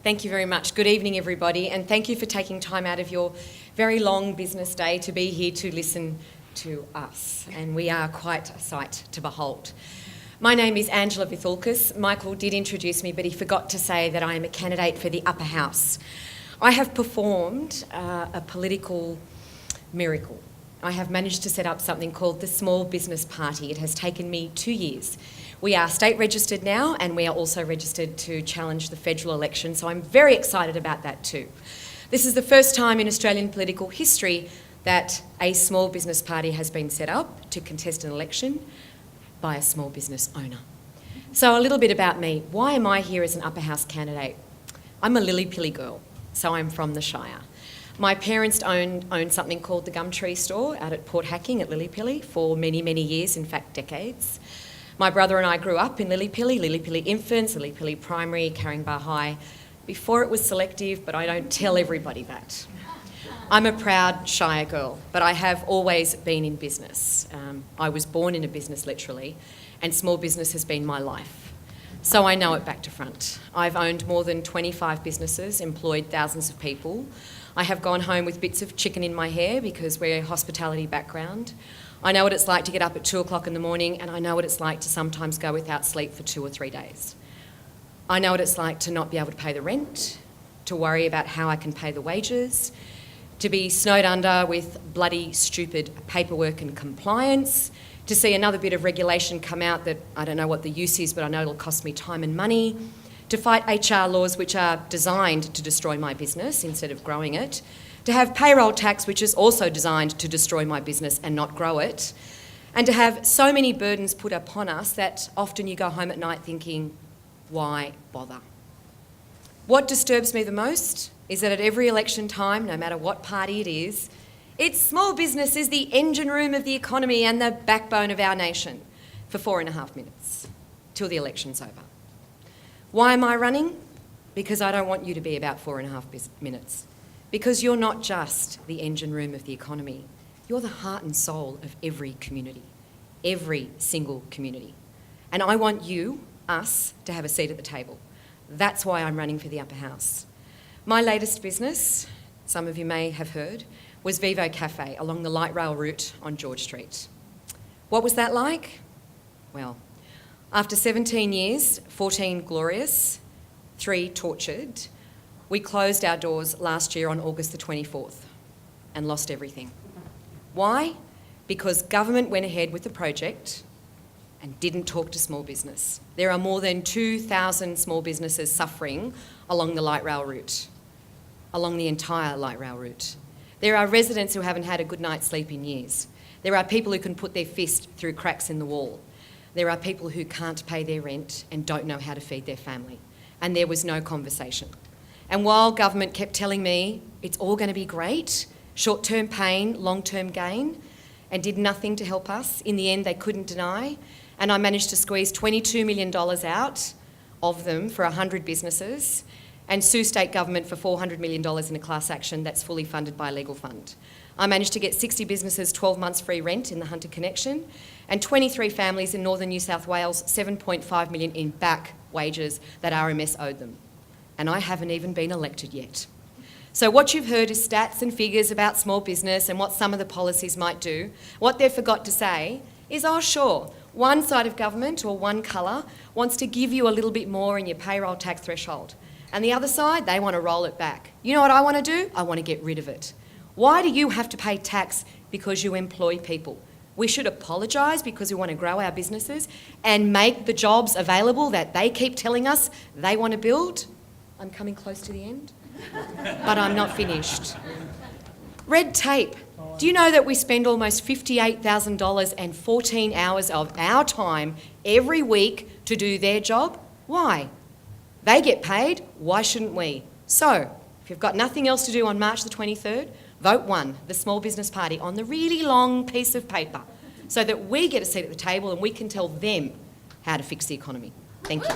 Thank you very much. Good evening, everybody, and thank you for taking time out of your very long business day to be here to listen to us. And we are quite a sight to behold. My name is Angela Vithoulkas. Michael did introduce me, but he forgot to say that I am a candidate for the upper house. I have performed a political miracle. I have managed to set up something called the Small Business Party. It has taken me 2 years. We are state registered now, and we are also registered to challenge the federal election, so I'm very excited about that too. This is the first time in Australian political history that a small business party has been set up to contest an election by a small business owner. So a little bit about me. Why am I here as an upper house candidate? I'm a Lillypilly girl, so I'm from the Shire. My parents owned something called the Gumtree store out at Port Hacking at Lillypilly for many, many years, in fact decades. My brother and I grew up in Lillypilly Infants, Lillypilly Primary, Caringbah High, before it was selective, but I don't tell everybody that. I'm a proud Shire girl, but I have always been in business. I was born in a business, literally, and small business has been my life. So I know it back to front. I've owned more than 25 businesses, employed thousands of people. I have gone home with bits of chicken in my hair because we're a hospitality background. I know what it's like to get up at 2 o'clock in the morning, and I know what it's like to sometimes go without sleep for 2 or 3 days. I know what it's like to not be able to pay the rent, to worry about how I can pay the wages, to be snowed under with bloody stupid paperwork and compliance, to see another bit of regulation come out that I don't know what the use is, but I know it'll cost me time and money, to fight HR laws which are designed to destroy my business instead of growing it, to have payroll tax which is also designed to destroy my business and not grow it, and to have so many burdens put upon us that often you go home at night thinking, why bother? What disturbs me the most is that at every election time, no matter what party it is, it's small business is the engine room of the economy and the backbone of our nation for 4.5 minutes till the election's over. Why am I running? Because I don't want you to be about 4.5 minutes. Because you're not just the engine room of the economy. You're the heart and soul of every community, every single community. And I want you, us, to have a seat at the table. That's why I'm running for the upper house. My latest business, some of you may have heard, was Vivo Cafe along the light rail route on George Street. What was that like? Well, after 17 years, 14 glorious, 3 tortured, we closed our doors last year on August the 24th and lost everything. Why? Because government went ahead with the project and didn't talk to small business. There are more than 2,000 small businesses suffering along the light rail route, along the entire light rail route. There are residents who haven't had a good night's sleep in years. There are people who can put their fist through cracks in the wall. There are people who can't pay their rent and don't know how to feed their family. And there was no conversation. And while government kept telling me it's all going to be great, short-term pain, long-term gain, and did nothing to help us, in the end they couldn't deny, and I managed to squeeze $22 million out of them for 100 businesses and sue state government for $400 million in a class action that's fully funded by a legal fund. I managed to get 60 businesses 12 months free rent in the Hunter Connection and 23 families in northern New South Wales $7.5 million in back wages that RMS owed them. And I haven't even been elected yet. So what you've heard is stats and figures about small business and what some of the policies might do. What they forgot to say is, oh sure, one side of government or one colour wants to give you a little bit more in your payroll tax threshold. And the other side, they want to roll it back. You know what I want to do? I want to get rid of it. Why do you have to pay tax because you employ people? We should apologise because we want to grow our businesses and make the jobs available that they keep telling us they want to build. I'm coming close to the end, but I'm not finished. Red tape. Do you know that we spend almost $58,000 and 14 hours of our time every week to do their job? Why? They get paid, why shouldn't we? So, if you've got nothing else to do on March the 23rd, vote 1, the Small Business Party, on the really long piece of paper so that we get a seat at the table and we can tell them how to fix the economy. Thank you.